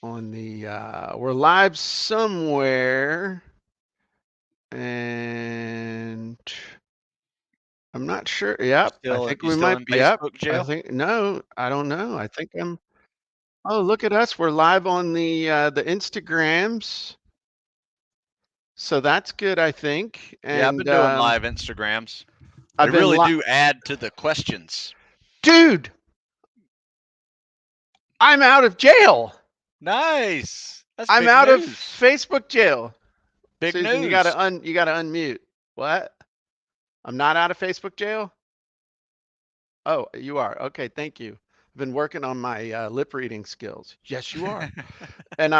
on the, we're live somewhere, and I'm not sure. Yep, I think You we still might. in Yep, Facebook I jail? think no, I don't know. I think I'm. Oh, look at us. We're live on the Instagrams, so that's good, I think. Yeah, I've And been doing live Instagrams. They I've been really do add to the questions. dude, I'm out of jail. Nice. That's I'm big out of news. Facebook jail. Big Susan, news. you gotta unmute. What? I'm not out of Facebook jail? Oh, you are. Okay, thank you. I've been working on my lip reading skills. Yes, you are. And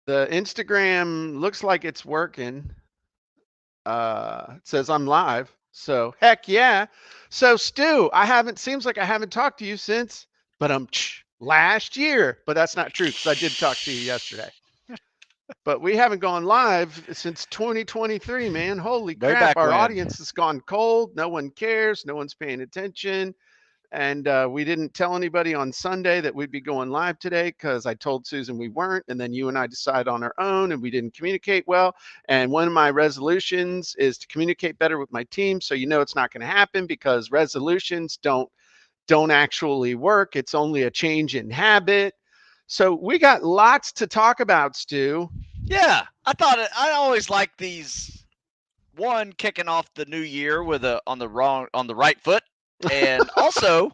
the Instagram looks like it's working. It says I'm live. So heck yeah. So Stu, seems like I haven't talked to you since, but last year. But that's not true because I did talk to you yesterday. But we haven't gone live since 2023, man. Holy Way crap. back Our when. audience has gone cold. No one cares. No one's paying attention. And we didn't tell anybody on Sunday that we'd be going live today because I told Susan we weren't. And then you and I decided on our own and we didn't communicate well. And one of my resolutions is to communicate better with my team. So you know it's not going to happen because resolutions don't actually work. It's only a change in habit. So we got lots to talk about, Stu. Yeah, I always like these. One, kicking off the new year with on the right foot, and also,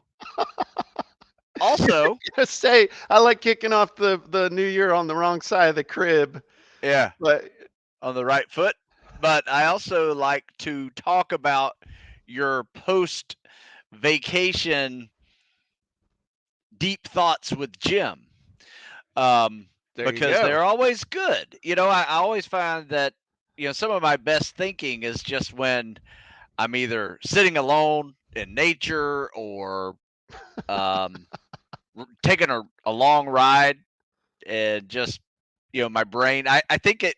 Just say I like kicking off the new year on the wrong side of the crib, yeah, but on the right foot. But I also like to talk about your post vacation deep thoughts with Jim, there you because go. they're always good. I always find that some of my best thinking is just when I'm either sitting alone in nature or um, taking a long ride and just my brain. I think it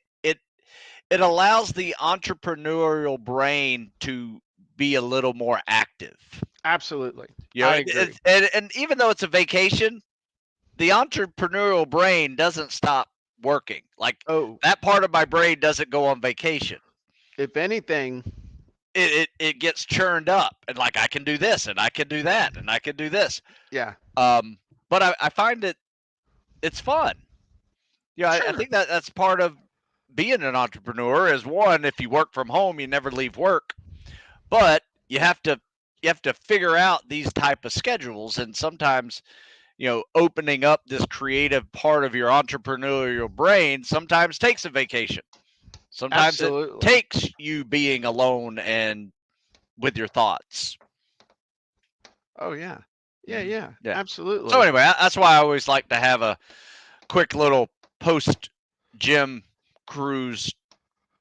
allows the entrepreneurial brain to be a little more active. Absolutely. I agree. And even though it's a vacation, the entrepreneurial brain doesn't stop working. Like Oh, that part of my brain doesn't go on vacation. if anything, It gets churned up and like I can do this and I can do that and I can do this. yeah, Um, but I find it's fun. I sure. think that's part of being an entrepreneur is one, if you work from home, you never leave work. But you have to figure out these type of schedules, and sometimes opening up this creative part of your entrepreneurial brain sometimes takes a vacation. Sometimes it Absolutely. takes you being alone and with your thoughts. Oh yeah. Yeah, Mhm. yeah. Yeah. So Absolutely. anyway, that's why I always like to have a quick little post gym cruise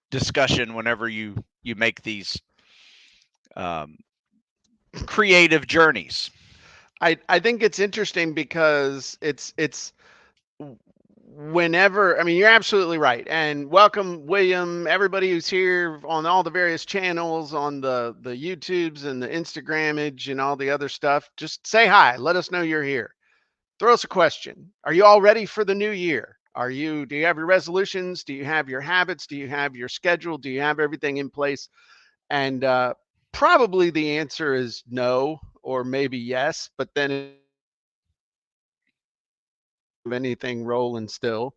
discussion whenever you make these um, creative journeys. I think it's interesting because it's whenever, I mean, you're absolutely right. And welcome, William, everybody who's here on all the various channels, on the YouTubes and the Instagramage and all the other stuff. Just say hi. Let us know you're here. Throw us a question. Are you all ready for the new year? Do you have your resolutions? Do you have your habits? Do you have your schedule? Do you have everything in place? And probably the answer is no, or maybe yes, but then anything rolling still.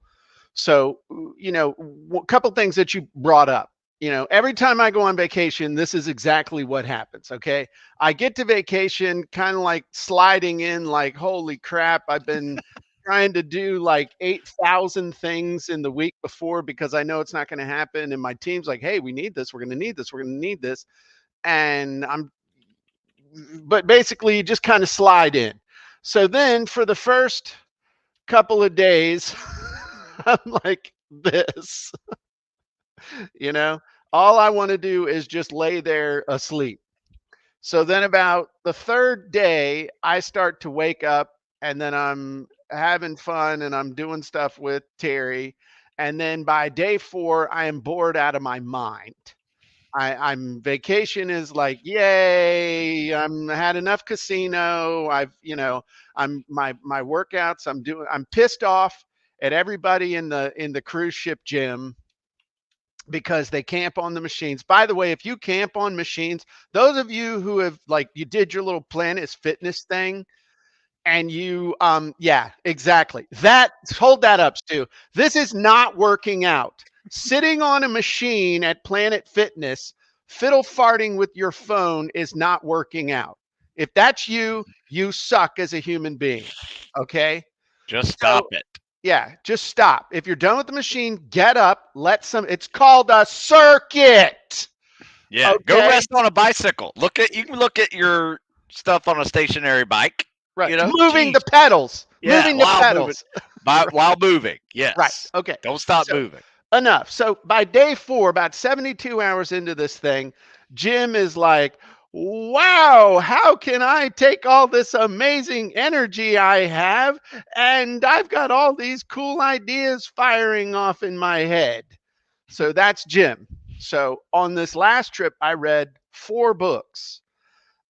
So, a couple things that you brought up. Every time I go on vacation, this is exactly what happens. Okay. I get to vacation kind of like sliding in, like, holy crap, I've been trying to do like 8,000 things in the week before because I know it's not going to happen. And my team's like, hey, we need this. We're going to need this. We're going to need this. And but basically, you just kind of slide in. So then for the first couple of days, I'm like this, you know, all I want to do is just lay there asleep. So then about the third day, I start to wake up and then I'm having fun and I'm doing stuff with Terry. And then by day four, I am bored out of my mind. I'm vacation is like, yay, I'm had enough casino. I'm my workouts, I'm pissed off at everybody in the cruise ship gym because they camp on the machines. By the way, if you camp on machines, those of you who have like you did your little Planet Fitness thing and you yeah, exactly. That hold that up, Stu. This is not working out. Sitting on a machine at Planet Fitness, fiddle farting with your phone is not working out. If that's you, you suck as a human being. Okay? Just So stop it. yeah, just stop. If you're done with the machine, get up, it's called a circuit. Yeah, go Okay? rest on a bicycle. You can look at your stuff on a stationary bike. Right. You know, Moving geez, the pedals. yeah, Moving the pedals. while moving. Right. Yes, Okay. don't stop So moving. enough. So by day 4, about 72 hours into this thing, Jim is like, wow, how can I take all this amazing energy I have and I've got all these cool ideas firing off in my head. So that's Jim. So on this last trip, I read 4 books.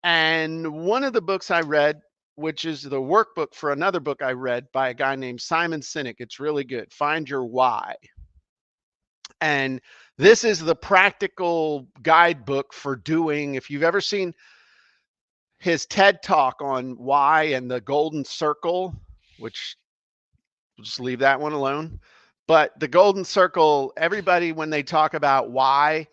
And one of the books I read, which is the workbook for another book I read by a guy named Simon Sinek, it's really good. Find Your Why. And this is the practical guidebook for doing, if you've ever seen his TED talk on why and the golden circle, which we'll just leave that one alone. But the golden circle, everybody, when they talk about why,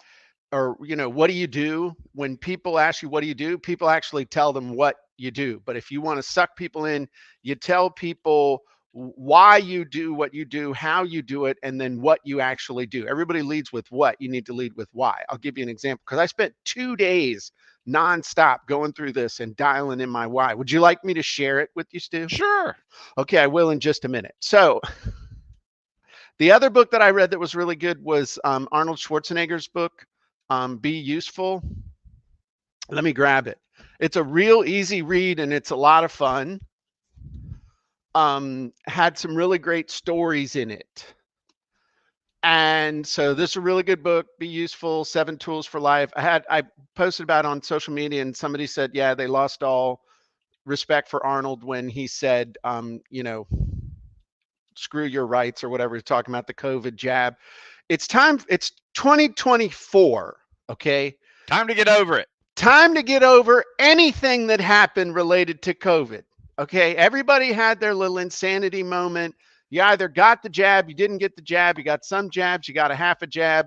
or what do you do, when people ask you what do you do, people actually tell them what you do. But if you want to suck people in, you tell people why you do what you do, how you do it, and then what you actually do. Everybody leads with what, you need to lead with why. I'll give you an example because I spent 2 days nonstop going through this and dialing in my why. Would you like me to share it with you, Stu? Sure. Okay, I will in just a minute. So the other book that I read that was really good was Arnold Schwarzenegger's book, Be Useful. Let me grab it. It's a real easy read and it's a lot of fun. Had some really great stories in it. And so this is a really good book, Be Useful, 7 Tools for Life. I posted about it on social media and somebody said, yeah, they lost all respect for Arnold when he said, screw your rights or whatever. He's talking about the COVID jab. It's 2024. Okay. Time to get over it. Time to get over anything that happened related to COVID. Okay. Everybody had their little insanity moment. You either got the jab, you didn't get the jab, you got some jabs, you got a half a jab.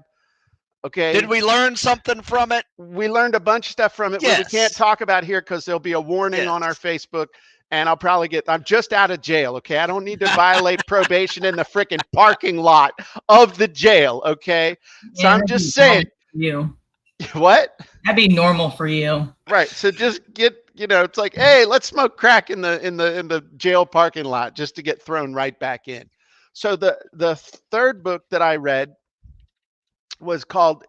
Okay. Did we learn something from it? We learned a bunch of stuff from it. Yes. We can't talk about here because there'll be a warning on our Facebook. And I'm just out of jail. Okay. I don't need to violate probation in the freaking parking lot of the jail. Okay. So yeah, I'm just saying. You. What? That'd be normal for you. Right. So just get, it's like, hey, let's smoke crack in the jail parking lot just to get thrown right back in. So the third book that I read is called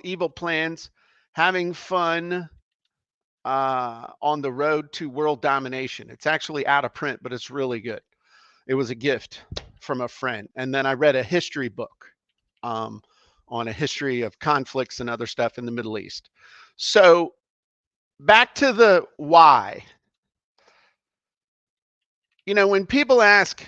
Evil Plans, Having Fun on the Road to World Domination. It's actually out of print, but it's really good. It was a gift from a friend. And then I read a history book on a history of conflicts and other stuff in the Middle East. So back to the why. When people ask,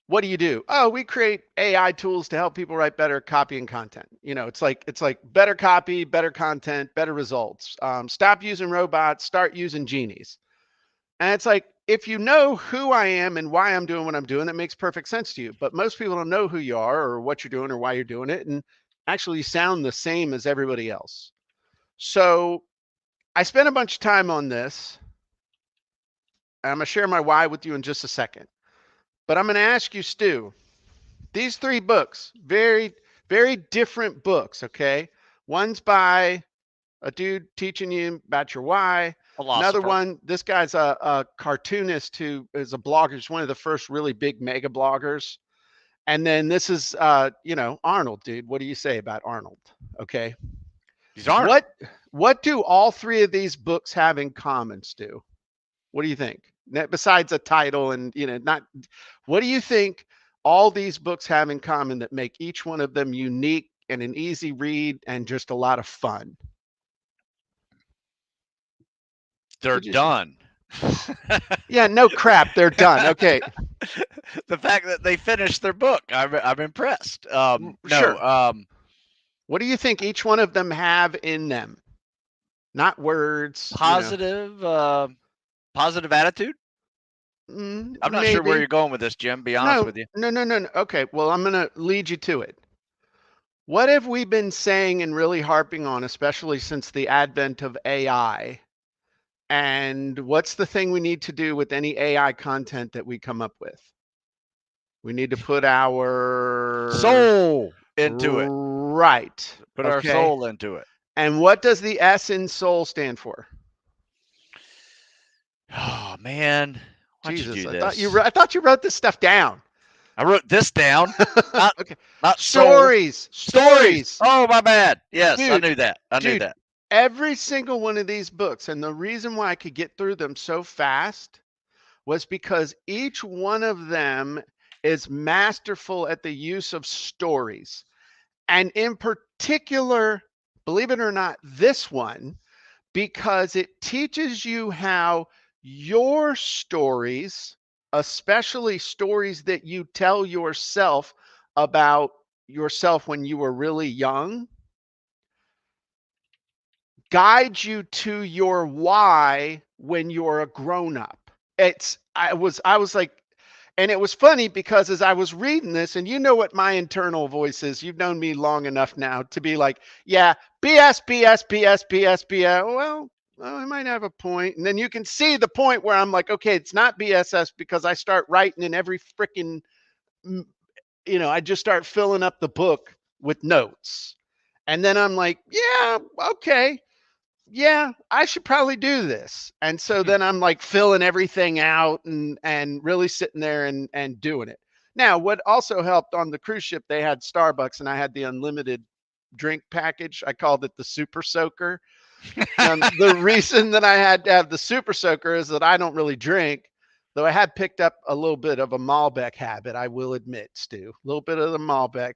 what do you do? Oh, we create AI tools to help people write better copy and content. It's like better copy, better content, better results. Stop using robots, start using genies. And it's like, if you know who I am and why I'm doing what I'm doing, that makes perfect sense to you. But most people don't know who you are or what you're doing or why you're doing it. And actually you sound the same as everybody else. So I spent a bunch of time on this. I'm going to share my why with you in just a second. But I'm going to ask you, Stu, these 3 books, very, very different books, okay? One's by a dude teaching you about your why. Another one, this guy's a cartoonist who is a blogger. He's one of the first really big mega bloggers. And then this is, Arnold, dude. What do you say about Arnold? Okay. He's Arnold. What do all 3 of these books have in common, Stu? What do you think? Besides a title and, what do you think all these books have in common that make each one of them unique and an easy read and just a lot of fun? They're done. Yeah, no crap. They're done. Okay. the fact that they finished their book, I'm impressed. Sure. What do you think each one of them have in them? Not words, positive attitude. I'm not sure where maybe. you're going with this, Jim. Be honest with you. No. Okay, well, I'm going to lead you to it. What have we been saying and really harping on, especially since the advent of AI? And what's the thing we need to do with any AI content that we come up with? We need to put our soul into it. Right. Put our soul into it. And what does the S in soul stand for? Oh man, why'd Jesus, you do I this? thought you wrote this stuff down. I wrote this down. Not, Okay. not Stories. Stories. Oh, my bad. Yes, I Dude, knew that. I knew that. Every single one of these books, and the reason why I could get through them so fast was because each one of them is masterful at the use of stories. And in particular, believe it or not, this one, because it teaches you how your stories, especially stories that you tell yourself about yourself when you were really young, guides you to your why when you're a grown up. I was like, and it was funny because as I was reading this, and you know what my internal voice is, you've known me long enough now to be like, yeah, BS, BS, BS, BS, BS. Well, I might have a point. And then you can see the point where I'm like, okay, it's not BSS because I start writing in every freaking, I just start filling up the book with notes. And then I'm like, yeah, okay. Yeah, I should probably do this. And so then I'm like filling everything out and really sitting there and doing it. Now, what also helped on the cruise ship, they had Starbucks and I had the unlimited drink package. I called it the Super Soaker. The reason that I had to have the Super Soaker is that I don't really drink, though I had picked up a little bit of a Malbec habit, I will admit, Stu, a little bit of the Malbec.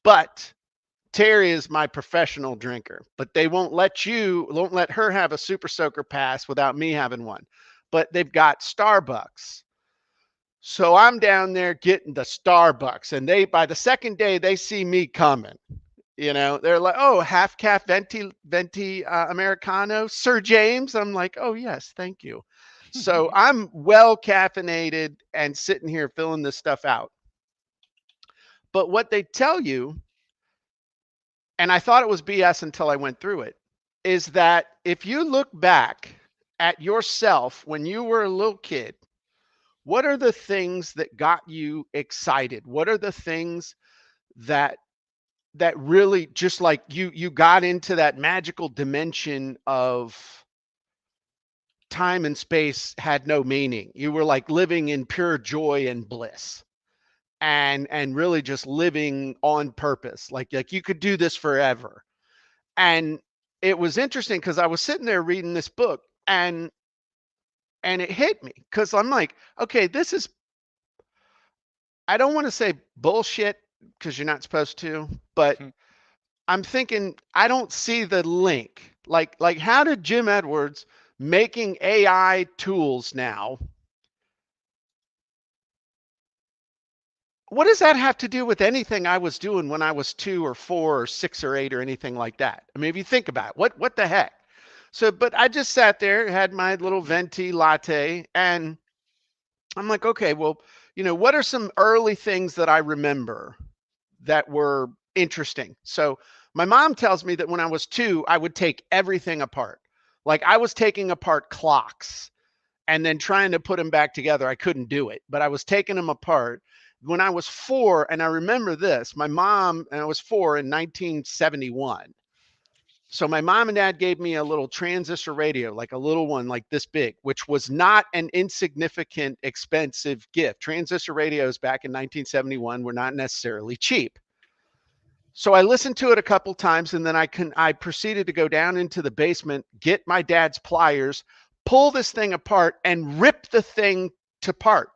But Terry is my professional drinker, but they won't let her have a Super Soaker pass without me having one. But they've got Starbucks. So I'm down there getting the Starbucks, and by the second day, they see me coming. They're like, oh, half calf venti Americano, Sir James. I'm like, oh, yes, thank you. So I'm well caffeinated and sitting here filling this stuff out. But what they tell you, and I thought it was BS until I went through it, is that if you look back at yourself when you were a little kid, what are the things that got you excited? What are the things that really just like you got into that magical dimension of time and space had no meaning. You were like living in pure joy and bliss and really just living on purpose. Like you could do this forever. And it was interesting because I was sitting there reading this book and it hit me because I'm like, okay, I don't want to say bullshit because you're not supposed to, but I'm thinking I don't see the link. Like how did Jim Edwards making AI tools now? What does that have to do with anything I was doing when I was 2 or 4 or 6 or 8 or anything like that? I mean, if you think about it, what the heck? So, but I just sat there, had my little venti latte, and I'm like, okay, well, what are some early things that I remember that were interesting? So, my mom tells me that when I was 2, I would take everything apart. Like I was taking apart clocks and then trying to put them back together. I couldn't do it, but I was taking them apart. When I was 4, and I remember this, my mom, and I was 4 in 1971. So my mom and dad gave me a little transistor radio, like a little one like this big, which was not an insignificant, expensive gift. Transistor radios back in 1971 were not necessarily cheap. So I listened to it a couple times, and then I proceeded to go down into the basement, get my dad's pliers, pull this thing apart, and rip the thing apart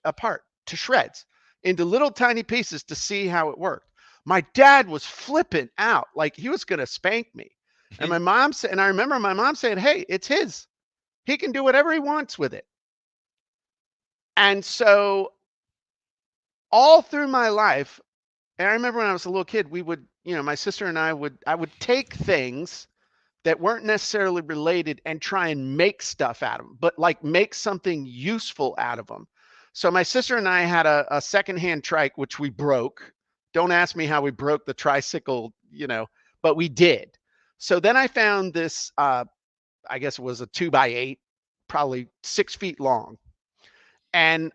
to shreds into little tiny pieces to see how it worked. My dad was flipping out like he was going to spank me. And my mom said, and I remember my mom saying, hey, it's his. He can do whatever he wants with it. And so all through my life, and I remember when I was a little kid, we would, my sister and I would take things that weren't necessarily related and try and make stuff out of them, but like make something useful out of them. So my sister and I had a secondhand trike, which we broke. Don't ask me how we broke the tricycle, but we did. So then I found this, I guess it was a 2x8, probably 6 feet long. And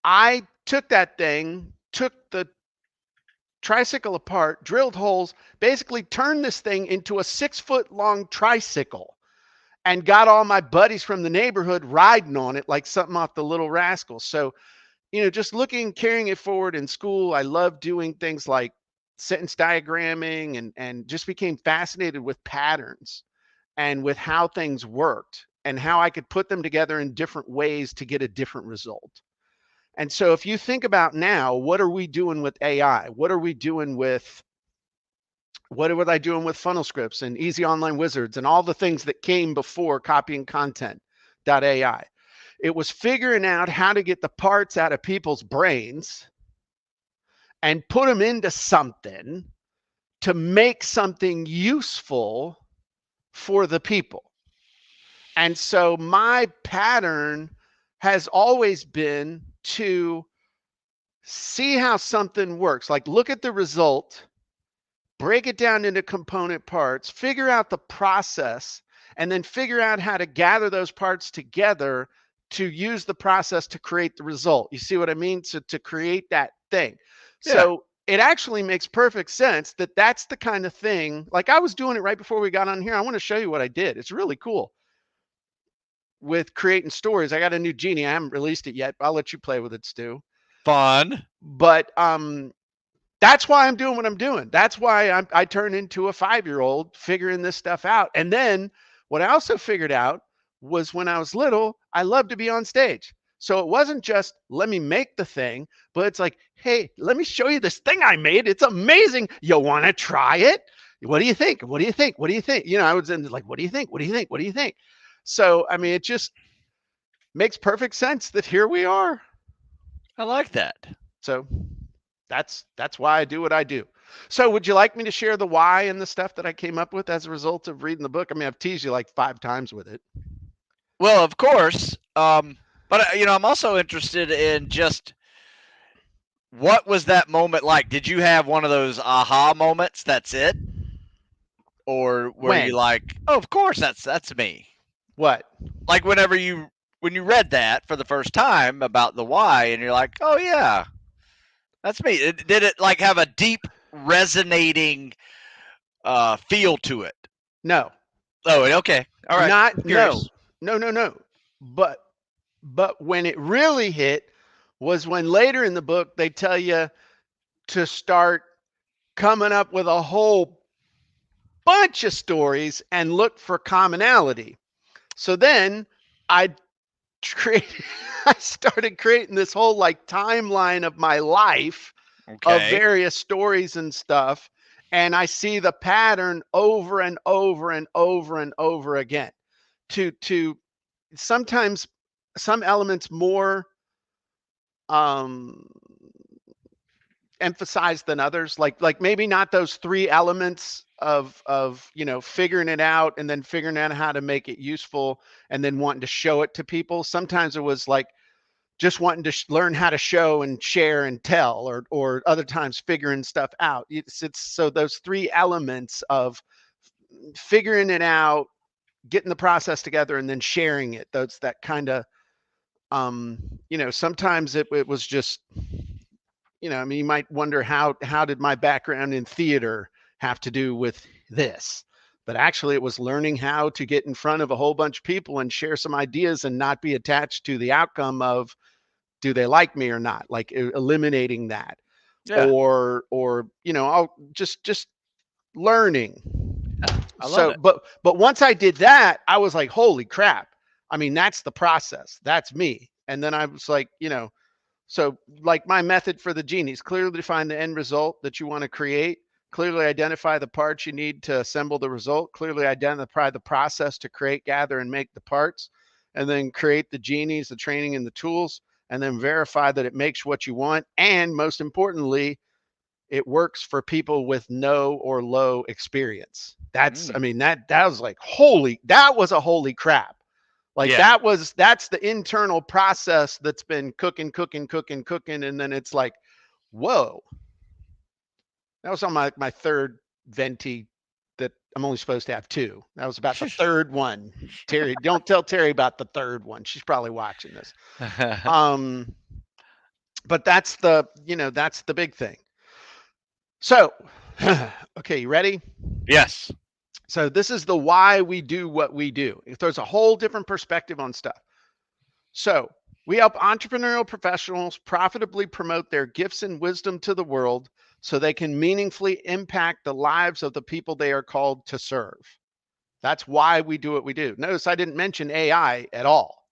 I took that thing, took the tricycle apart, drilled holes, basically turned this thing into a 6 foot long tricycle and got all my buddies from the neighborhood riding on it like something off the Little Rascals. So, just carrying it forward in school, I love doing things like sentence diagramming and just became fascinated with patterns and with how things worked and how I could put them together in different ways to get a different result. And so if you think about now, what are we doing with AI? What are we doing with what was I doing with funnel scripts and easy online wizards and all the things that came before CopyAndContent.AI? It was figuring out how to get the parts out of people's brains and put them into something to make something useful for the people. And so my pattern has always been to see how something works. Like look at the result, break it down into component parts, figure out the process, and then figure out how to gather those parts together to use the process to create the result. You see what I mean? So to create that thing. Yeah. So it actually makes perfect sense that that's the kind of thing, like I was doing it right before we got on here. I want to show you what I did. It's really cool. With creating stories, I got a new genie. I haven't released it yet, but I'll let you play with it, Stu. Fun. But that's why I'm doing what I'm doing. That's why I turned into a 5-year-old figuring this stuff out. And then what I also figured out was when I was little, I loved to be on stage. So it wasn't just let me make the thing, but it's like, hey, let me show you this thing I made. It's amazing. You want to try it? What do you think? What do you think? What do you think? I was in like, what do you think? What do you think? What do you think? So, I mean, it just makes perfect sense that here we are. I like that. So that's why I do what I do. So would you like me to share the why and the stuff that I came up with as a result of reading the book? I mean, I've teased you like 5 times with it. Well, of course. But I'm also interested in just what was that moment like? Did you have one of those aha moments? That's it? Or were you like, oh, of course, that's me? What? Like when you read that for the first time about the why, and you're like, oh yeah, that's me. Did it like have a deep resonating feel to it? No. Oh, okay. All right. No. But when it really hit was when later in the book they tell you to start coming up with a whole bunch of stories and look for commonality. So then I started creating this whole like timeline of my life of various stories and stuff. And I see the pattern over and over and over and over again to sometimes some elements more emphasized than others, like maybe not those 3 elements of figuring it out and then figuring out how to make it useful and then wanting to show it to people. Sometimes it was like just wanting to learn how to show and share and tell, or other times figuring stuff out. It's so those 3 elements of figuring it out, getting the process together, and then sharing it. That's that kind of sometimes it was just I mean, you might wonder how did my background in theater have to do with this? But actually it was learning how to get in front of a whole bunch of people and share some ideas and not be attached to the outcome of do they like me or not, like eliminating that. Yeah. Or I'll just learning. Yeah, I love it. But once I did that, I was like, holy crap. I mean, that's the process. That's me. And then I was like, so like my method for the genies, clearly define the end result that you want to create, clearly identify the parts you need to assemble the result, clearly identify the process to create, gather, and make the parts, and then create the genies, the training, and the tools, and then verify that it makes what you want. And most importantly, it works for people with no or low experience. That's, I mean, that was like, that was a holy crap. Like Yeah. that's the internal process that's been cooking. And then it's like, whoa, that was on my third venti that I'm only supposed to have two. That was about the third one. Terry, don't tell Terry about the third one. She's probably watching this. But that's that's the big thing. So, okay, you ready? Yes. So this is the why we do what we do. There's a whole different perspective on stuff. So we help entrepreneurial professionals profitably promote their gifts and wisdom to the world so they can meaningfully impact the lives of the people they are called to serve. That's why we do what we do. Notice I didn't mention AI at all.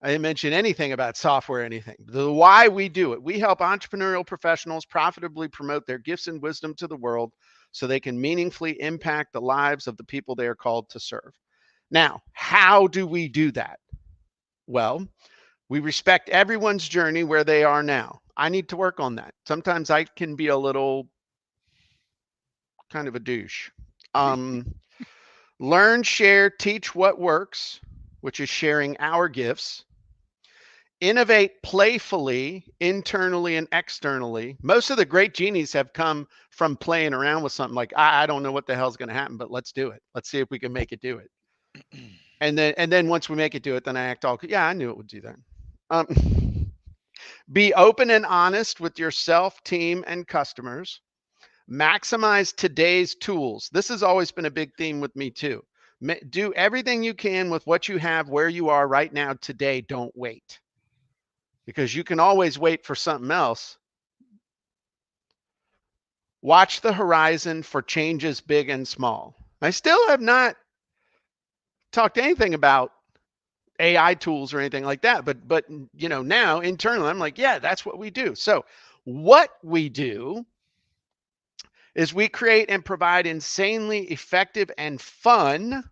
I didn't mention anything about software or anything. The why we do it. We help entrepreneurial professionals profitably promote their gifts and wisdom to the world so they can meaningfully impact the lives of the people they are called to serve. Now, how do we do that? Well, we respect everyone's journey where they are now. I need to work on that. Sometimes I can be a little kind of a douche. Learn, share, teach what works, which is sharing our gifts. Innovate playfully, internally and externally. Most of the great genies have come from playing around with something like, I don't know what the hell's going to happen, but let's do it. Let's see if we can make it do it. And then once we make it do it, then I act all, yeah, I knew it would do that. Be open and honest with yourself, team, and customers. Maximize today's tools. This has always been a big theme with me too. Do everything you can with what you have where you are right now today. Don't wait, because you can always wait for something else. Watch the horizon for changes big and small. I still have not talked anything about AI tools or anything like that, but now internally I'm like, yeah, that's what we do. So what we do is we create and provide insanely effective and fun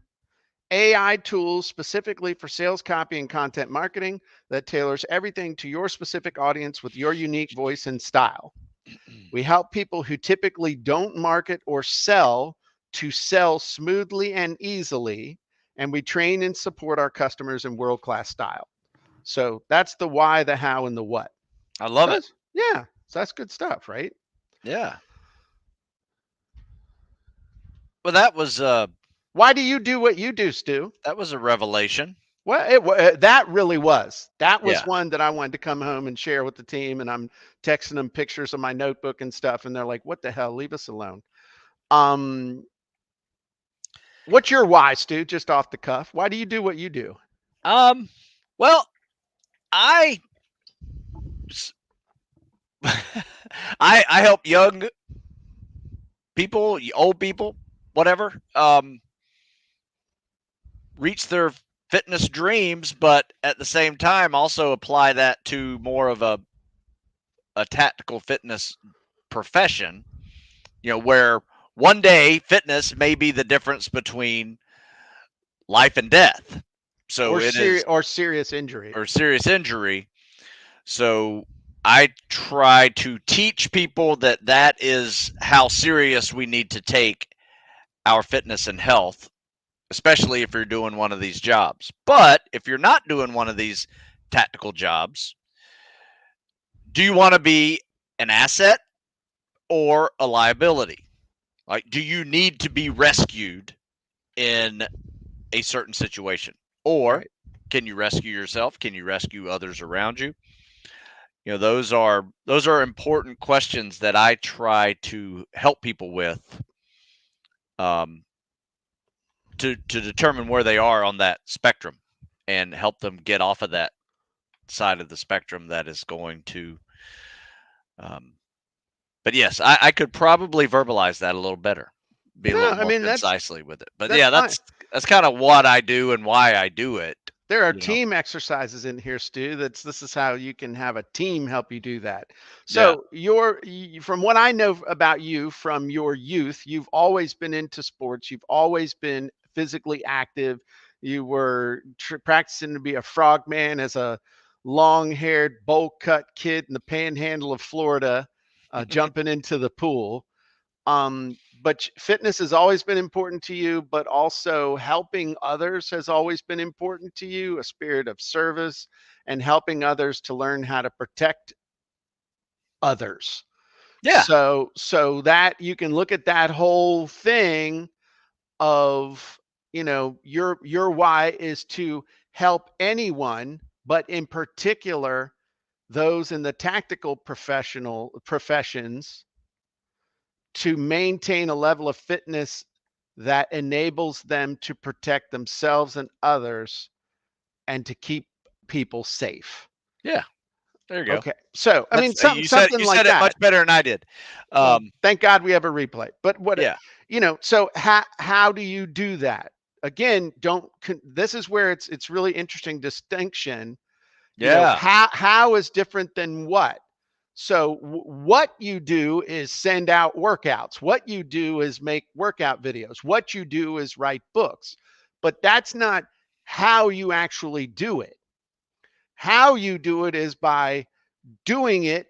AI tools specifically for sales, copy, and content marketing that tailors everything to your specific audience with your unique voice and style. We help people who typically don't market or sell to sell smoothly and easily, and we train and support our customers in world-class style. So that's the why, the how, and the what. I love it. Yeah, so that's good stuff, right? Yeah. Well, that was why do you do what you do, Stu? That was a revelation. Well, that really was. That was Yeah. one that I wanted to come home and share with the team, and I'm texting them pictures of my notebook and stuff, and they're like, "What the hell? Leave us alone." What's your why, Stu? Just off the cuff, why do you do what you do? Well, I help young people, old people, whatever, reach their fitness dreams, but at the same time also apply that to more of a tactical fitness profession, where one day fitness may be the difference between life and death. So or serious injury. So I try to teach people that is how serious we need to take our fitness and health, especially if you're doing one of these jobs. But if you're not doing one of these tactical jobs, do you want to be an asset or a liability? Like, do you need to be rescued in a certain situation? Or can you rescue yourself? Can you rescue others around you? Those are important questions that I try to help people with, to determine where they are on that spectrum and help them get off of that side of the spectrum that is going to. But yes, I could probably verbalize that a little better, be a little more concisely with it. But that's kind of what I do and why I do it. There are team exercises in here, Stu. This is how you can have a team help you do that. So from what I know about you from your youth, you've always been into sports. You've always been physically active. You were practicing to be a frogman as a long-haired, bowl-cut kid in the panhandle of Florida jumping into the pool. But fitness has always been important to you, but also helping others has always been important to you, a spirit of service and helping others to learn how to protect others. Yeah. So that you can look at that whole thing of, your why is to help anyone, but in particular, those in the tactical professions to maintain a level of fitness that enables them to protect themselves and others and to keep people safe. Yeah. There you go. Okay. So, I mean, You something like said it that. much better than I did. Well, thank God we have a replay. But Yeah. so how do you do that? Again, this is where it's really interesting distinction. Yeah. How is different than what? So what you do is send out workouts. What you do is make workout videos. What you do is write books. But that's not how you actually do it. How you do it is by doing it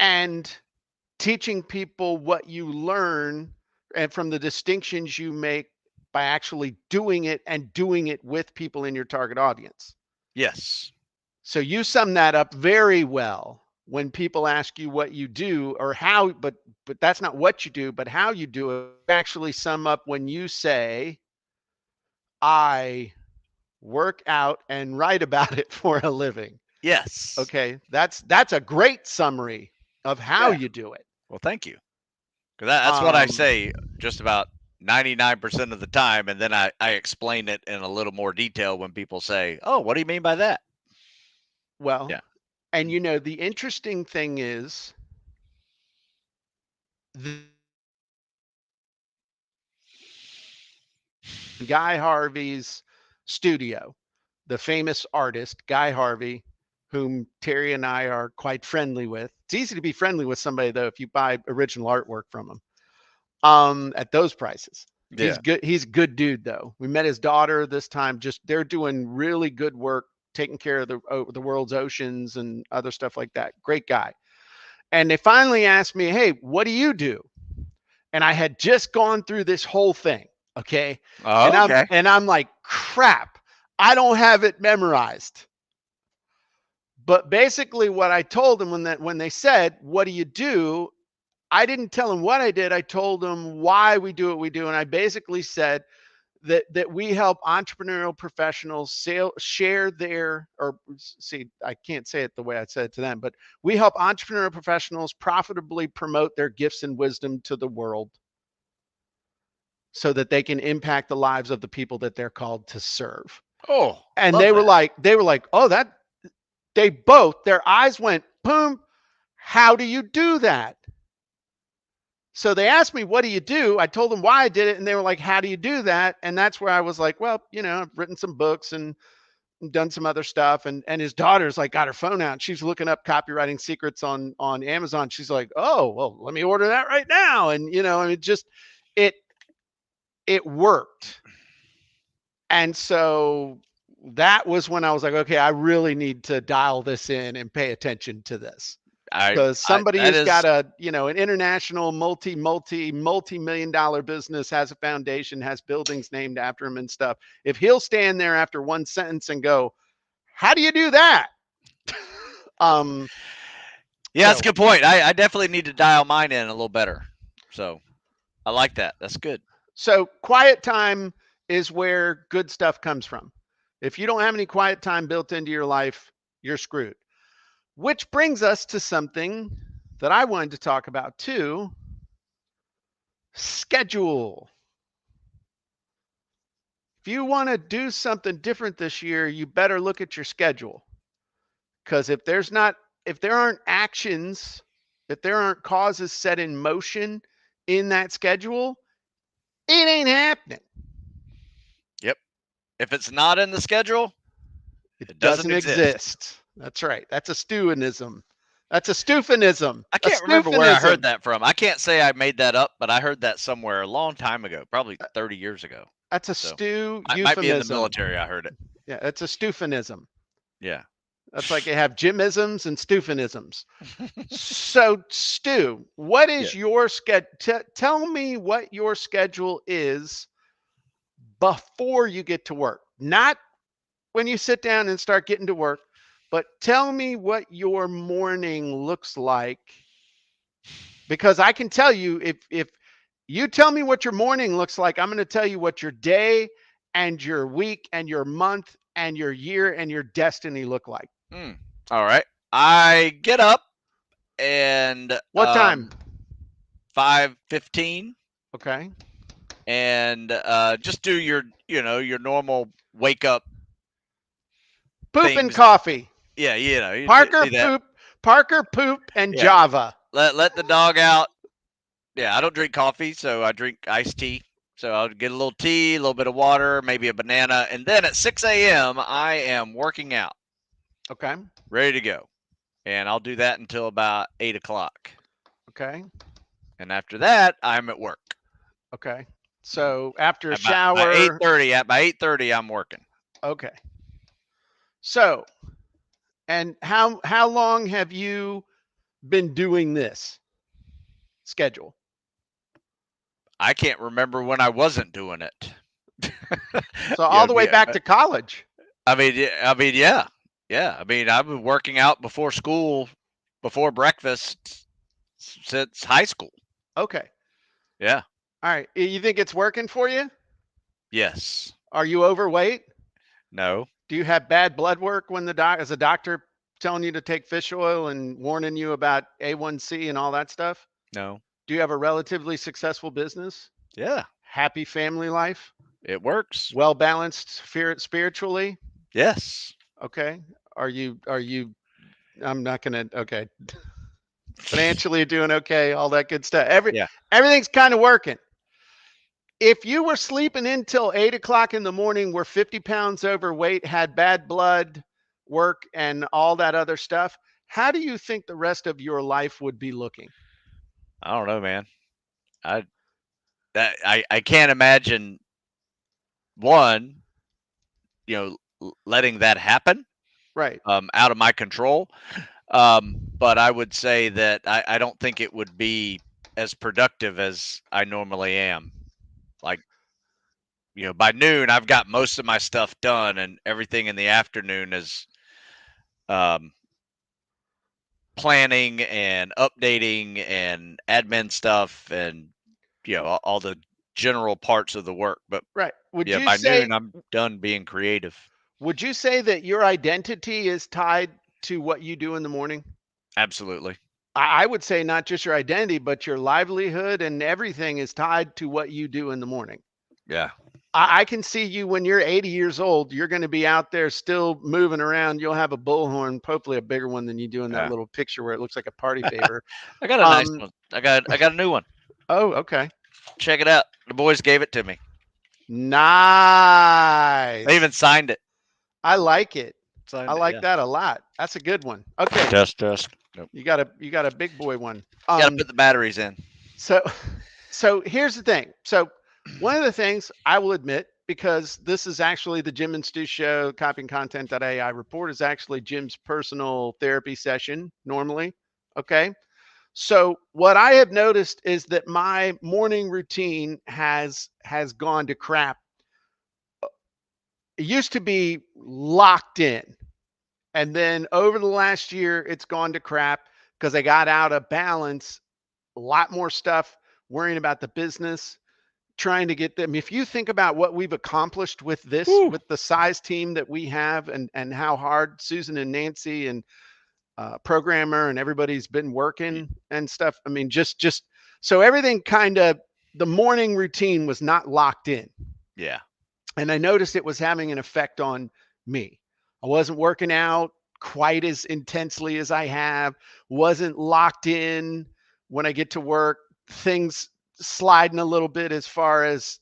and teaching people what you learn and from the distinctions you make by actually doing it and doing it with people in your target audience. Yes. So you sum that up very well when people ask you what you do or how, but that's not what you do, but how you do it. You actually sum up when you say, I work out and write about it for a living. Yes. Okay. That's a great summary of how you do it. Well, thank you. Because that's what I say just about 99% of the time. And then I explain it in a little more detail when people say, oh, what do you mean by that? Well, yeah. And the interesting thing is Guy Harvey's studio, the famous artist, Guy Harvey, whom Terry and I are quite friendly with. It's easy to be friendly with somebody, though, if you buy original artwork from him at those prices. Yeah. He's good. He's a good dude, though. We met his daughter this time. They're doing really good work, taking care of the world's oceans and other stuff like that. Great guy. And they finally asked me, hey, what do you do? And I had just gone through this whole thing. Okay. Oh, okay. And I'm like, crap, I don't have it memorized. But basically what I told them when they said, what do you do? I didn't tell them what I did. I told them why we do what we do. And I basically said that we help entrepreneurial professionals share I can't say it the way I said it to them, but we help entrepreneurial professionals profitably promote their gifts and wisdom to the world so that they can impact the lives of the people that they're called to serve. Oh, and they were like, oh, their eyes went, boom. How do you do that? So they asked me, what do you do? I told them why I did it. And they were like, how do you do that? And that's where I was like, well, I've written some books and done some other stuff. And his daughter's like, got her phone out. She's looking up copywriting secrets on Amazon. She's like, oh, well, let me order that right now. And, it worked. And so that was when I was like, okay, I really need to dial this in and pay attention to this. Because somebody who's got an international multi-million dollar business, has a foundation, has buildings named after him and stuff. If he'll stand there after one sentence and go, how do you do that? Yeah, that's a good point. I definitely need to dial mine in a little better. So I like that. That's good. So quiet time is where good stuff comes from. If you don't have any quiet time built into your life, you're screwed. Which brings us to something that I wanted to talk about too. Schedule. If you want to do something different this year, you better look at your schedule. Because if there aren't actions, if there aren't causes set in motion in that schedule, it ain't happening. Yep. If it's not in the schedule, it doesn't exist. That's right. That's a stewfinism. That's a stewfinism. I can't remember where I heard that from. I can't say I made that up, but I heard that somewhere a long time ago, probably 30 years ago. That's a stew euphemism. I might be in the military. I heard it. Yeah, it's a stewfinism. Yeah. That's like they have Jimisms and Stuphinisms. So, Stu, what Yeah. is your schedule? Tell me what your schedule is before you get to work, not when you sit down and start getting to work, but tell me what your morning looks like, because I can tell you, if you tell me what your morning looks like, I'm going to tell you what your day and your week and your month and your year and your destiny look like. All right. I get up and What time? 5:15, Okay. and just do your your normal wake up Poop and things. coffee. Yeah, you Parker do that. poop, Parker poop and Yeah. Java. Let the dog out. Yeah, I don't drink coffee, so I drink iced tea. So I'll get a little tea, a little bit of water, maybe a banana, and then at 6 a.m. I am working out, Okay. ready to go, and I'll do that until about 8 o'clock, Okay. and after that I'm at work. Okay. So after a By shower. 8:30, I'm working. Okay. So, and how long have you been doing this schedule? I can't remember when I wasn't doing it. So all the way Yeah, back to college. I mean, yeah. I mean, I've been working out before school, before breakfast since high school. Okay. Yeah. All right. You think it's working for you? Yes. Are you overweight? No. Do you have bad blood work when as a doctor telling you to take fish oil and warning you about A1C and all that stuff? No. Do you have a relatively successful business? Yeah. Happy family life? It works. Well balanced spiritually? Yes. Okay. Are you I'm not going to okay. Financially doing okay, all that good stuff. Yeah. Everything's kind of working. If you were sleeping until 8 o'clock in the morning, were 50 pounds overweight, had bad blood work and all that other stuff, how do you think the rest of your life would be looking? I don't know, man. I I can't imagine one, letting that happen Right. out of my control. But I would say that I don't think it would be as productive as I normally am. Like, by noon, I've got most of my stuff done, and everything in the afternoon is um, planning and updating and admin stuff and, all the general parts of the work. But Right. yeah, by noon, I'm done being creative. Would you say that your identity is tied to what you do in the morning? Absolutely. I would say not just your identity, but your livelihood and everything is tied to what you do in the morning. Yeah. I can see you when you're 80 years old, you're going to be out there still moving around. You'll have a bullhorn, hopefully a bigger one than you do in that Yeah. little picture where it looks like a party favor. I got a nice one. I got a new one. Oh, okay. Check it out. The boys gave it to me. Nice. They even signed it. I like it. Signed I it, like yeah. that a lot. That's a good one. Okay. Test. Nope. You got a big boy one. You got to put the batteries in. So here's the thing. So one of the things I will admit, because this is actually the Jim and Stu show, CopyAndContent.AI Report is actually Jim's personal therapy session normally. Okay. So what I have noticed is that my morning routine has gone to crap. It used to be locked in. And then over the last year, it's gone to crap because I got out of balance, a lot more stuff, worrying about the business, trying to get them. If you think about what we've accomplished with this, with the size team that we have and how hard Susan and Nancy and programmer and everybody's been working and stuff. I mean, just so everything kind of, the morning routine was not locked in. Yeah. And I noticed it was having an effect on me. I wasn't working out quite as intensely as I have, wasn't locked in when I get to work, things sliding a little bit as far as,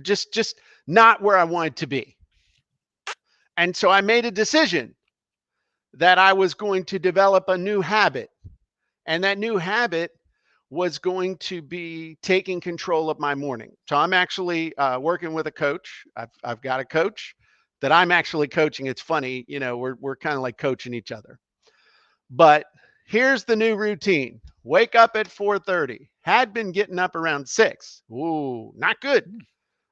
just not where I wanted to be. And so I made a decision that I was going to develop a new habit. And that new habit was going to be taking control of my morning. So I'm actually working with a coach. I've got a coach that I'm actually coaching. It's funny, we're kind of like coaching each other. But here's the new routine. Wake up at 4:30. Had been getting up around 6. Ooh, not good.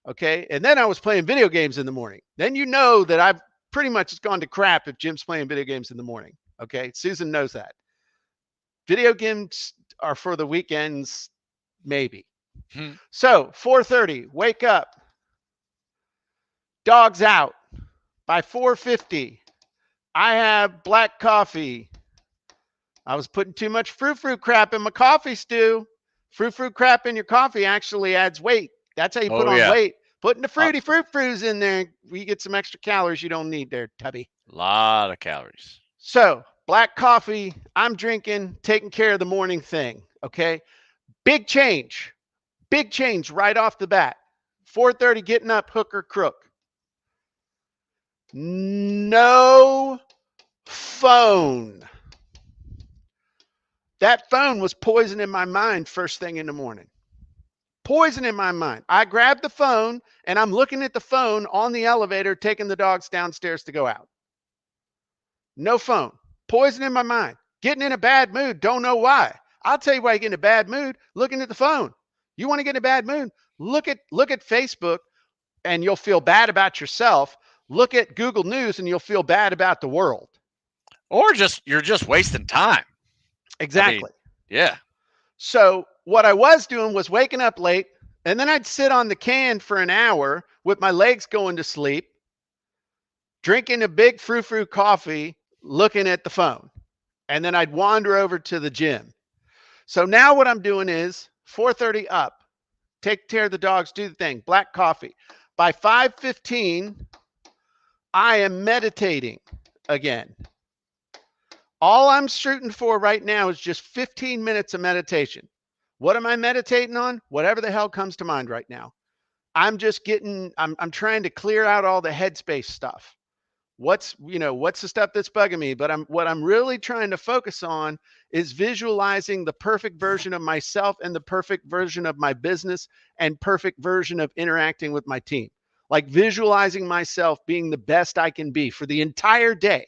Okay. And then I was playing video games in the morning. Then you know that I've pretty much gone to crap if Jim's playing video games in the morning. Okay. Susan knows that. Video games are for the weekends, maybe. So 4:30, wake up. Dog's out. By 4:50, I have black coffee. I was putting too much frou-frou crap in my coffee, Stu. Frou-frou crap in your coffee actually adds weight. That's how you put on weight. Putting the fruity frou-frous in there, you get some extra calories you don't need there, Tubby. A lot of calories. So, black coffee, I'm drinking, taking care of the morning thing, okay? Big change right off the bat. 4:30, getting up, hook or crook. No phone. That phone was poison in my mind first thing in the morning. Poison in my mind. I grabbed the phone and I'm looking at the phone on the elevator, taking the dogs downstairs to go out. No phone. Poison in my mind. Getting in a bad mood. Don't know why. I'll tell you why you get in a bad mood. Looking at the phone. You want to get in a bad mood? Look at Facebook and you'll feel bad about yourself. Look at Google News and you'll feel bad about the world. Or you're just wasting time. Exactly. I mean, yeah. So what I was doing was waking up late, and then I'd sit on the can for an hour with my legs going to sleep, drinking a big frou-frou coffee, looking at the phone. And then I'd wander over to the gym. So now what I'm doing is 4:30 up, take care of the dogs, do the thing, black coffee. By 5:15, I am meditating again. All I'm shooting for right now is just 15 minutes of meditation. What am I meditating on? Whatever the hell comes to mind right now. I'm trying to clear out all the headspace stuff. What's the stuff that's bugging me? But what I'm really trying to focus on is visualizing the perfect version of myself and the perfect version of my business and perfect version of interacting with my team. Like visualizing myself being the best I can be for the entire day.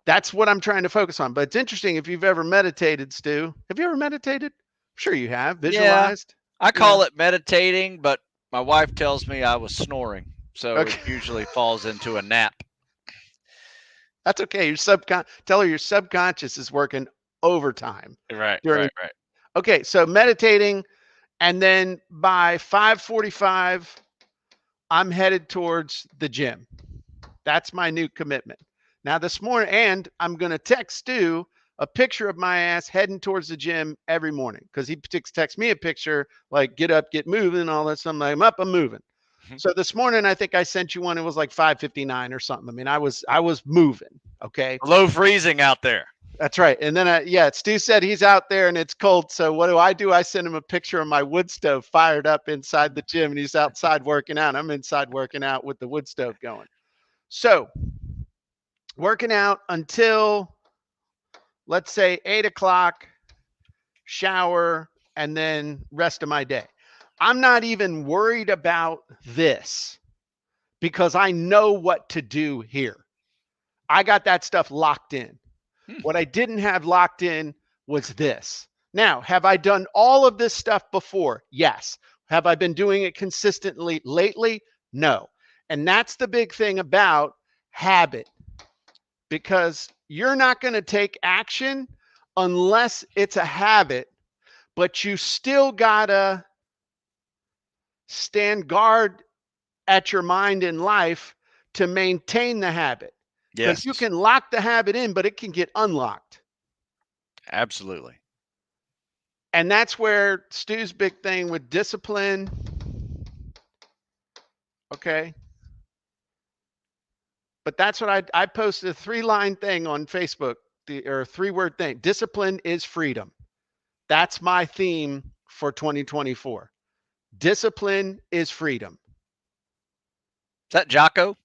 That's what I'm trying to focus on. But it's interesting if you've ever meditated, Stu. Have you ever meditated? I'm sure you have. Visualized? Yeah, I call it meditating, but my wife tells me I was snoring. So it usually falls into a nap. That's okay. Tell her your subconscious is working overtime. Right. Okay, so meditating, and then by 5:45, I'm headed towards the gym. That's my new commitment. Now this morning, and I'm going to text Stu a picture of my ass heading towards the gym every morning because he texts me a picture like get up, get moving, and all that stuff. I'm up, I'm moving. So this morning, I think I sent you one. It was like 5:59 or something. I mean, I was moving. Okay. Low freezing out there. That's right. And then, Stu said he's out there and it's cold. So what do? I send him a picture of my wood stove fired up inside the gym, and he's outside working out. I'm inside working out with the wood stove going. So working out until, let's say, 8 o'clock, shower, and then rest of my day. I'm not even worried about this because I know what to do here. I got that stuff locked in. What I didn't have locked in was this. Now, have I done all of this stuff before? Yes. Have I been doing it consistently lately? No. And that's the big thing about habit, because you're not going to take action unless it's a habit, but you still gotta stand guard at your mind in life to maintain the habit. Because you can lock the habit in, but it can get unlocked. Absolutely. And that's where Stu's big thing with discipline. Okay. But that's what I posted a 3-line thing on Facebook, or a 3-word thing. Discipline is freedom. That's my theme for 2024. Discipline is freedom. Is that Jocko?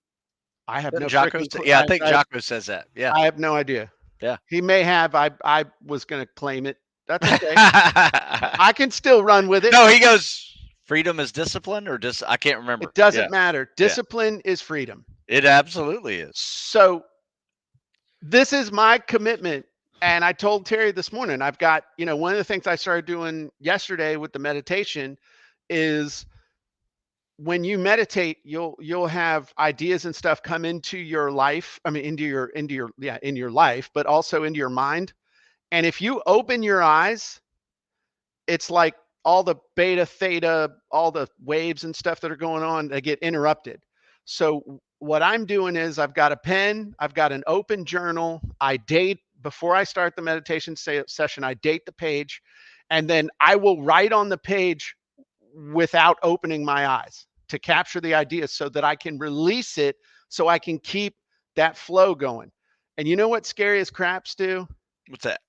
I have no Jocko. Yeah, I think Jocko says that. Yeah. I have no idea. Yeah. He may have. I was going to claim it. That's okay. I can still run with it. No, he goes, freedom is discipline, or just I can't remember. It doesn't matter. Discipline is freedom. It absolutely is. So this is my commitment. And I told Terry this morning, I've got, one of the things I started doing yesterday with the meditation is when you meditate, you'll have ideas and stuff come into your life. I mean, into your life, but also into your mind. And if you open your eyes, it's like all the beta, theta, all the waves and stuff that are going on, they get interrupted. So what I'm doing is I've got a pen, I've got an open journal. I date before I start the meditation session, I date the page, and then I will write on the page without opening my eyes to capture the idea so that I can release it, so I can keep that flow going. And you know what scary as crap, Stu? What's that?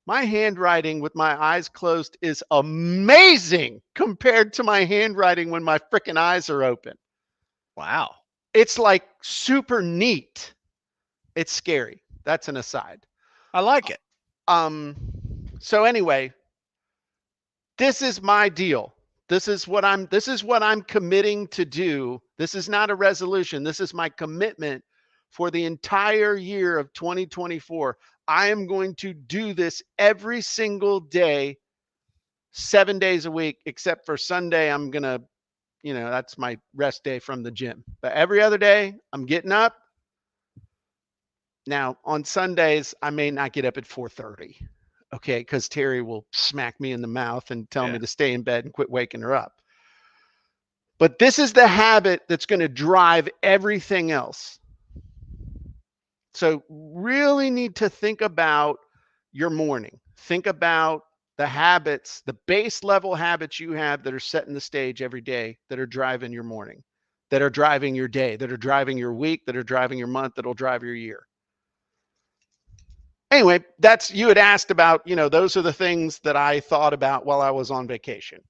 My handwriting with my eyes closed is amazing compared to my handwriting when my freaking eyes are open. Wow. It's like super neat. It's scary. That's an aside. I like it. So anyway, this is my deal. This is what I'm committing to do. This is not a resolution. This is my commitment for the entire year of 2024. I am going to do this every single day, 7 days a week, except for Sunday. I'm going to, that's my rest day from the gym. But every other day, I'm getting up. Now, on Sundays, I may not get up at 4:30. Okay, because Terry will smack me in the mouth and tell me to stay in bed and quit waking her up. But this is the habit that's going to drive everything else. So really need to think about your morning. Think about the habits, the base level habits you have that are setting the stage every day, that are driving your morning, that are driving your day, that are driving your week, that are driving your month, that'll drive your year. Anyway, you had asked about, those are the things that I thought about while I was on vacation.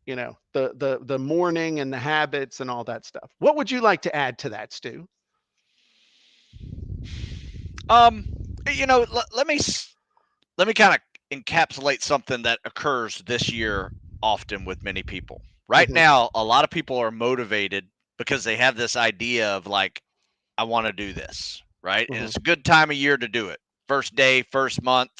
The morning and the habits and all that stuff. What would you like to add to that, Stu? Let me kind of encapsulate something that occurs this year often with many people. Right now, a lot of people are motivated because they have this idea of like, I want to do this, right? And it's a good time of year to do it. First day, first month,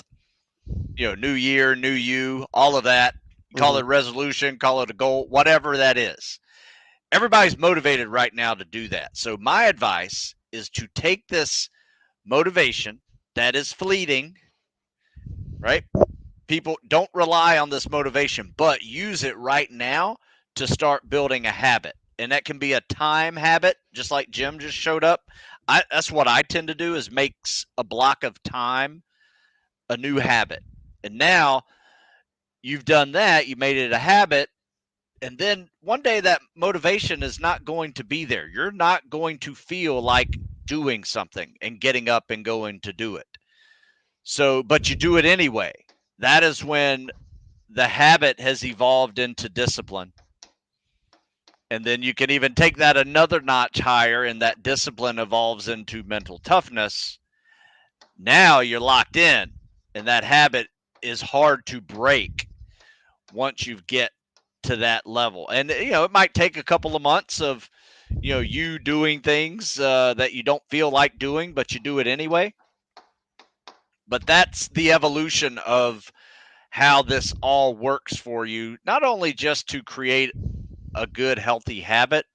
new year, new you, all of that. Call it a resolution, call it a goal, whatever that is. Everybody's motivated right now to do that. So my advice is to take this motivation that is fleeting, right? People don't rely on this motivation, but use it right now to start building a habit. And that can be a time habit, just like Jim just showed up. That's what I tend to do, is makes a block of time a new habit. And now you've done that, you made it a habit, and then one day that motivation is not going to be there. You're not going to feel like doing something and getting up and going to do it. So, but you do it anyway. That is when the habit has evolved into discipline. And then you can even take that another notch higher, and that discipline evolves into mental toughness. Now you're locked in, and that habit is hard to break once you get to that level. And, it might take a couple of months of, you doing things that you don't feel like doing, but you do it anyway. But that's the evolution of how this all works for you, not only just to create a good, healthy habit,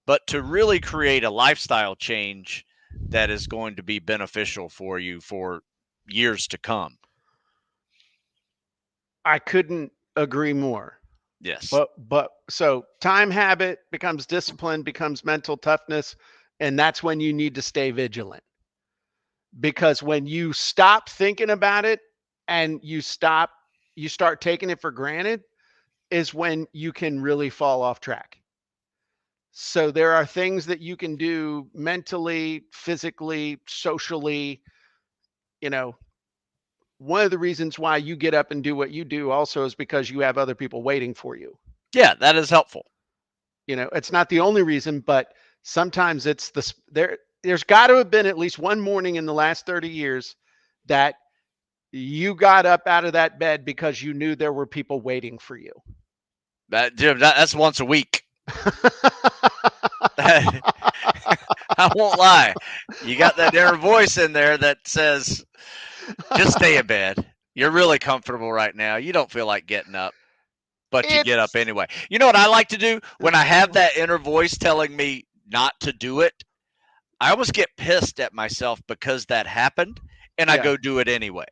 but to really create a lifestyle change that is going to be beneficial for you for years to come. I couldn't agree more. Yes. But so time habit becomes discipline, becomes mental toughness, and that's when you need to stay vigilant. Because when you stop thinking about it and you start taking it for granted, is when you can really fall off track. So there are things that you can do mentally, physically, socially. One of the reasons why you get up and do what you do also is because you have other people waiting for you. Yeah, that is helpful. It's not the only reason, but sometimes it's there's got to have been at least one morning in the last 30 years that you got up out of that bed because you knew there were people waiting for you. Jim, that's once a week. I won't lie. You got that inner voice in there that says, just stay in bed. You're really comfortable right now. You don't feel like getting up, but you get up It's anyway. You know what I like to do when I have that inner voice telling me not to do it? I almost get pissed at myself because that happened and I yeah, go do it anyway.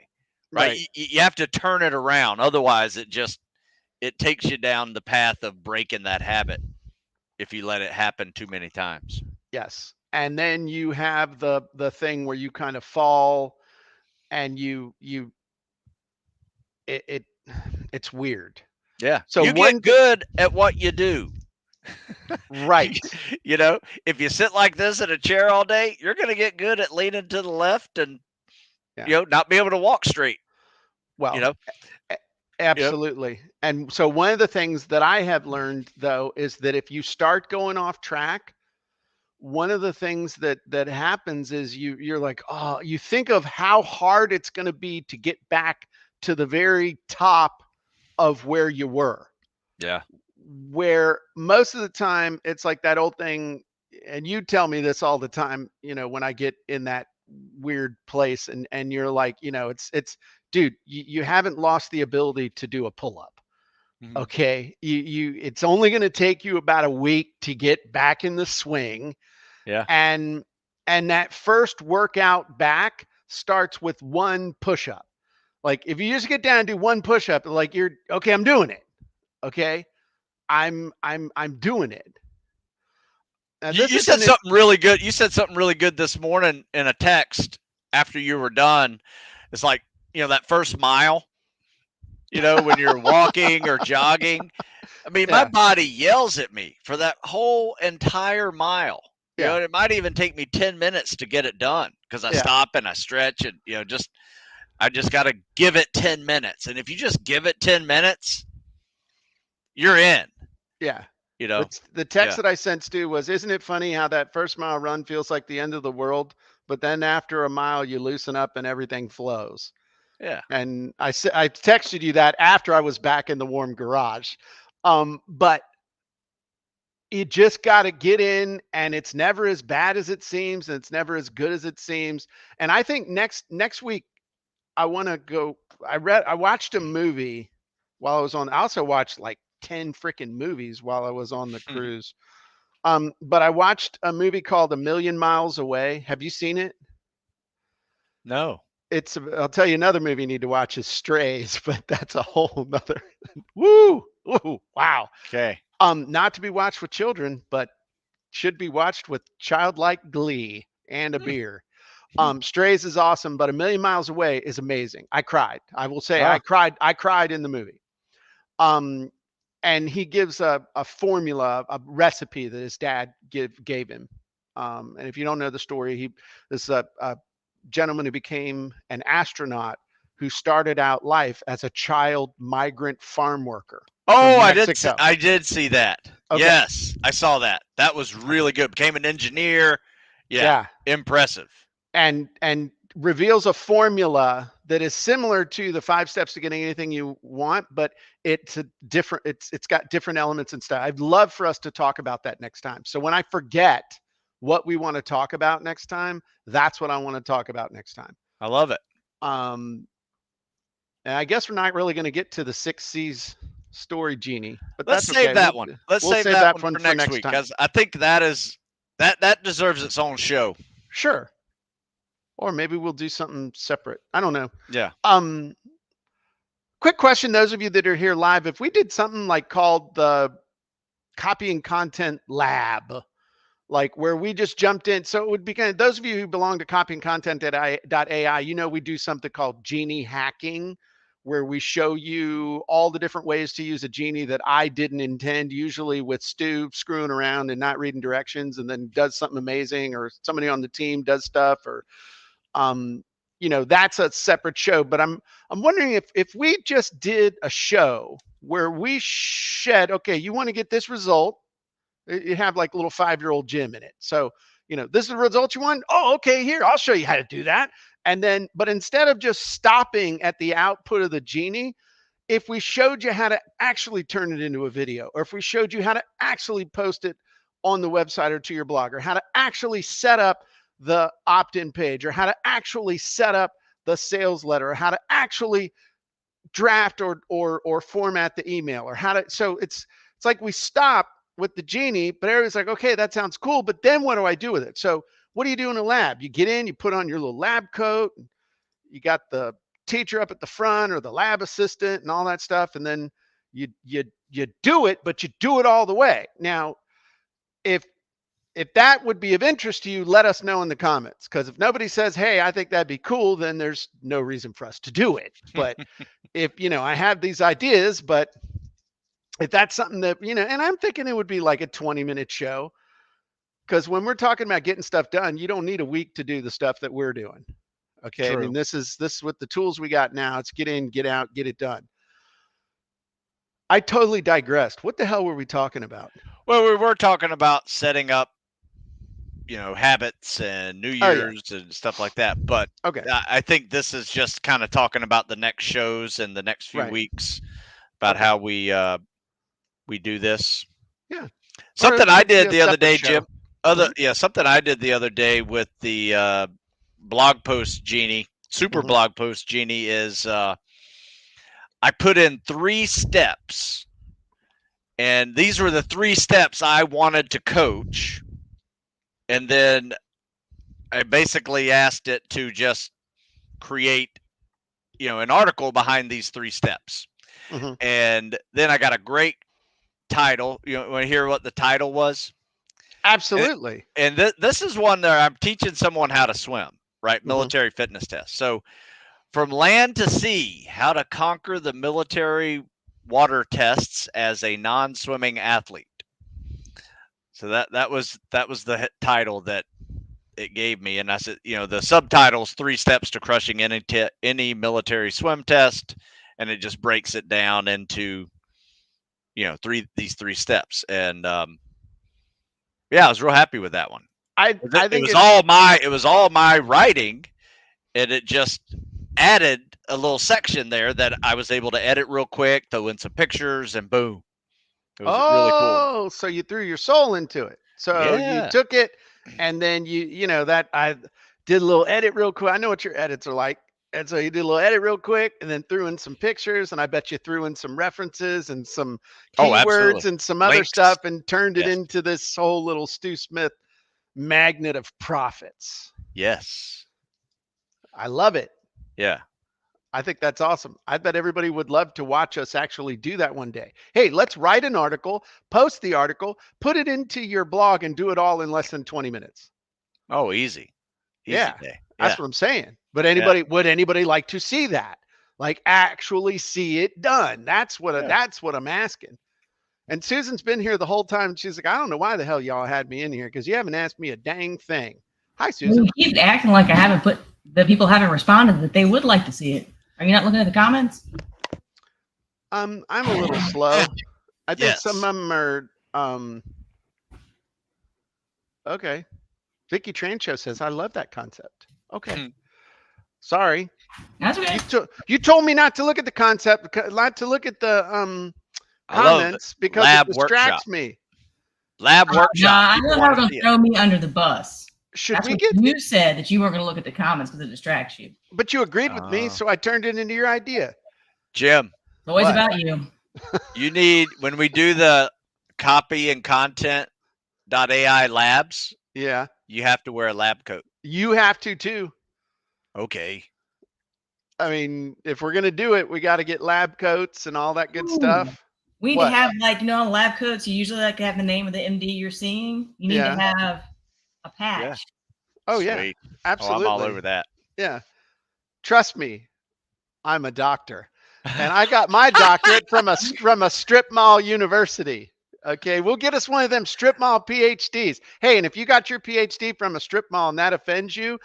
Right? right. You have to turn it around. Otherwise, it takes you down the path of breaking that habit if you let it happen too many times. Yes. And then you have the thing where you kind of fall and it it's weird. Yeah. So You one get thing, good at what you do. right. You know, if you sit like this in a chair all day, you're going to get good at leaning to the left and, Yeah. not be able to walk straight, you Well, know? a- Yep. absolutely. And so one of the things that I have learned though is that if you start going off track, one of the things that happens is you're like, oh, you think of how hard it's going to be to get back to the very top of where you were. Yeah. Where most of the time it's like that old thing, and you tell me this all the time, when I get in that weird place and you're like, it's dude, you haven't lost the ability to do a pull-up. Mhm. Okay. It's only going to take you about a week to get back in the swing. Yeah. And that first workout back starts with one push-up. Like if you just get down and do one push-up, like you're okay, I'm doing it. Okay. I'm doing it. Now You, this you said isn't it. something really good. You said something really good this morning in a text after you were done. It's like, that first mile, when you're walking or jogging. I mean, my Yeah, body yells at me for that whole entire mile. yeah, It might even take me 10 minutes to get it done because I yeah, stop and I stretch and, I just got to give it 10 minutes. And if you just give it 10 minutes, you're in, yeah. you know? The text Yeah. that I sent Stu was, isn't it funny how that first mile run feels like the end of the world, but then after a mile you loosen up and everything flows. Yeah. And I texted you that after I was back in the warm garage. But you just got to get in, and it's never as bad as it seems, and it's never as good as it seems. And I think next week I want to go. I watched a movie while I was on. I also watched like 10 freaking movies while I was on the cruise. But I watched a movie called A Million Miles Away. Have you seen it? No. I'll tell you another movie you need to watch is Strays, but that's a whole nother. Woo! Woo! Wow. Okay. Not to be watched with children, but should be watched with childlike glee and a beer. Strays is awesome, but A Million Miles Away is amazing. I cried. I will say I Oh. cried. I cried in the movie. Um, and he gives a formula, a recipe that his dad gave him. And if you don't know the story, this is a gentleman who became an astronaut who started out life as a child migrant farm worker Oh, from Mexico. I did see that. Okay. Yes, I saw that. That was really good. Became an engineer. Yeah. Yeah. Impressive. And reveals a formula that is similar to the 5 steps to getting anything you want, but it's got different elements and stuff. I'd love for us to talk about that next time. So when I forget what we want to talk about next time, that's what I want to talk about next time. I love it. And I guess we're not really going to get to the 6 C's story, Genie, but Let's that's save okay. that one. Let's We'll save save that that one one for for next next week time. because I think that deserves its own show. Sure. Or maybe we'll do something separate. I don't know. Yeah. Quick question, those of you that are here live, if we did something like called the Copy and Content Lab, like where we just jumped in. So it would be kind of, those of you who belong to CopyAndContent.AI, we do something called Genie hacking, where we show you all the different ways to use a Genie that I didn't intend, usually with Stu screwing around and not reading directions and then does something amazing, or somebody on the team does stuff, or that's a separate show. But I'm wondering if we just did a show where we okay, you want to get this result, you have like a little 5-year-old Jim in it. So, this is the result you want. Oh, okay, here, I'll show you how to do that. And then, but instead of just stopping at the output of the Genie, if we showed you how to actually turn it into a video, or if we showed you how to actually post it on the website or to your blog, or how to actually set up the opt-in page, or how to actually set up the sales letter, or how to actually draft or format the email, or how to, so it's like we stop with the genie, but everybody's like, okay, that sounds cool, but then what do I do with it? So what do you do in a lab? You get in, you put on your little lab coat, you got the teacher up at the front or the lab assistant and all that stuff, and then you do it, but you do it all the way. Now, if that would be of interest to you, let us know in the comments, because if nobody says, hey, I think that'd be cool, then there's no reason for us to do it. But if, I have these ideas, but if that's something that, and I'm thinking it would be like a 20-minute show, because when we're talking about getting stuff done, you don't need a week to do the stuff that we're doing. Okay. True. I mean, this is with the tools we got now. It's get in, get out, get it done. I totally digressed. What the hell were we talking about? Well, we were talking about setting up, habits and New Year's and stuff like that. But okay, I think this is just kind of talking about the next shows and the next few weeks about how we do this. Yeah. Something I did the other day, Jim. Something I did the other day with the blog post genie, super blog post genie, is I put in 3 steps, and these were the 3 steps I wanted to coach, and then I basically asked it to just create, an article behind these 3 steps, and then I got a great title. You want to hear what the title was? Absolutely. And this is one that I'm teaching someone how to swim, right? Military fitness test. So, from land to sea, how to conquer the military water tests as a non-swimming athlete. So that was the title that it gave me, and I said, the subtitle's 3 steps to crushing any military swim test, and it just breaks it down into these 3 steps, and I was real happy with that one. I think it was all my writing, and it just added a little section there that I was able to edit real quick, throw in some pictures, and boom. It was really cool. So you threw your soul into it. So you took it, and then that I did a little edit real quick. I know what your edits are like. And so you did a little edit real quick, and then threw in some pictures, and I bet you threw in some references and some keywords and some other stuff, and turned it into this whole little Stu Smith magnet of profits. Yes. I love it. Yeah. I think that's awesome. I bet everybody would love to watch us actually do that one day. Hey, let's write an article, post the article, put it into your blog, and do it all in less than 20 minutes. Oh, easy. Yeah. That's what I'm saying. But would anybody like to see that? Like actually see it done? That's what I'm asking. And Susan's been here the whole time. She's like, I don't know why the hell y'all had me in here, because you haven't asked me a dang thing. Hi, Susan. You keep acting like that people haven't responded that they would like to see it. Are you not looking at the comments? I'm a little slow. I think some of them are okay. Vicky Trancho says, I love that concept. Okay. Sorry. That's okay. You told me not to look at the concept, not to look at the comments, because it distracts me. Lab workshop. Nah, I know how going to throw me under the bus. You said that you weren't going to look at the comments because it distracts you. But you agreed with me, so I turned it into your idea. Jim. It's always about you. You need, when we do the CopyAndContent.AI labs, you have to wear a lab coat. You have to too. Okay. I mean, if we're going to do it, we got to get lab coats and all that good stuff. We need to have, lab coats. You usually like to have the name of the MD you're seeing. You need to have a patch. Yeah. Oh, yeah. Absolutely. I'm all over that. Yeah. Trust me, I'm a doctor. And I got my doctorate from a strip mall university. Okay, we'll get us one of them strip mall PhDs. Hey, and if you got your PhD from a strip mall and that offends you,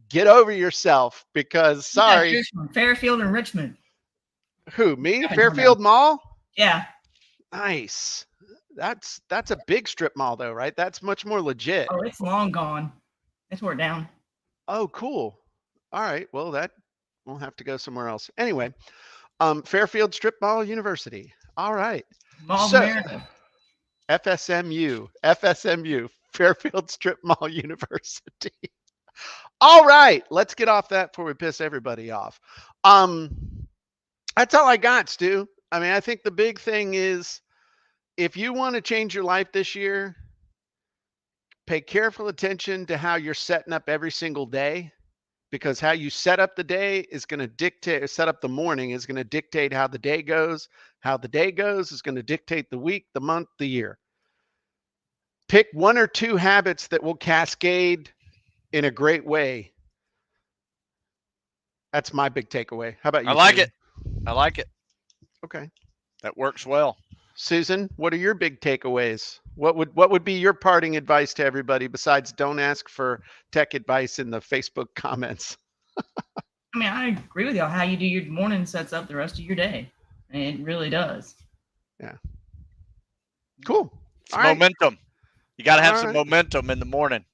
get over yourself, because sorry. Fairfield and Richmond. Who, me? Fairfield Mall? Yeah. Nice. That's a big strip mall though, right? That's much more legit. Oh, it's long gone. It's tore down. Oh, cool. All right. Well, that we'll have to go somewhere else. Anyway, Fairfield Strip Mall University. All right. Mall of So America. FSMU, Fairfield Strip Mall University. All right, let's get off that before we piss everybody off. That's all I got, Stu. I mean, I think the big thing is if you want to change your life this year, pay careful attention to how you're setting up every single day, because how you set up the day is going to dictate, set up the morning is going to dictate how the day goes. How the day goes is going to dictate the week, the month, the year. Pick one or two habits that will cascade in a great way. That's my big takeaway. How about you? I like Stu? it. I like it. Okay. That works well. Susan, what are your big takeaways? What would be your parting advice to everybody besides don't ask for tech advice in the Facebook comments? I mean, I agree with y'all. How you do your morning sets up the rest of your day. It really does. Yeah. Cool. It's momentum. You got to have some right. momentum in the morning.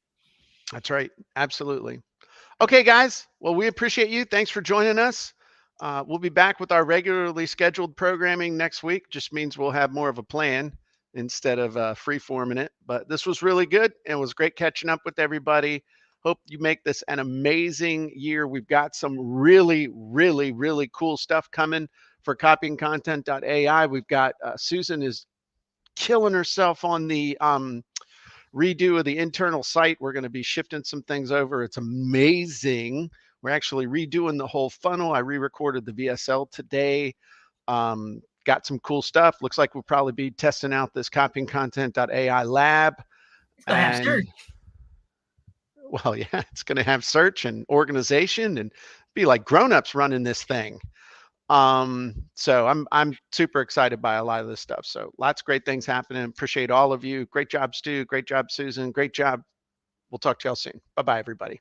That's right. Absolutely. Okay, guys. Well, we appreciate you. Thanks for joining us. We'll be back with our regularly scheduled programming next week. Just means we'll have more of a plan instead of free-forming it. But this was really good, and it was great catching up with everybody. Hope you make this an amazing year. We've got some really, really, really cool stuff coming for CopyAndContent.AI. We've got Susan is killing herself on the redo of the internal site. We're going to be shifting some things over. It's amazing. We're actually redoing the whole funnel. I re-recorded the VSL today. Got some cool stuff. Looks like we'll probably be testing out this CopyAndContent.AI lab. It's gonna have search. Well, yeah, it's going to have search and organization and be like grown-ups running this thing. So I'm super excited by a lot of this stuff. So lots of great things happening. Appreciate all of you. Great job, Stu. Great job, Susan. Great job. We'll talk to y'all soon. Bye-bye, everybody.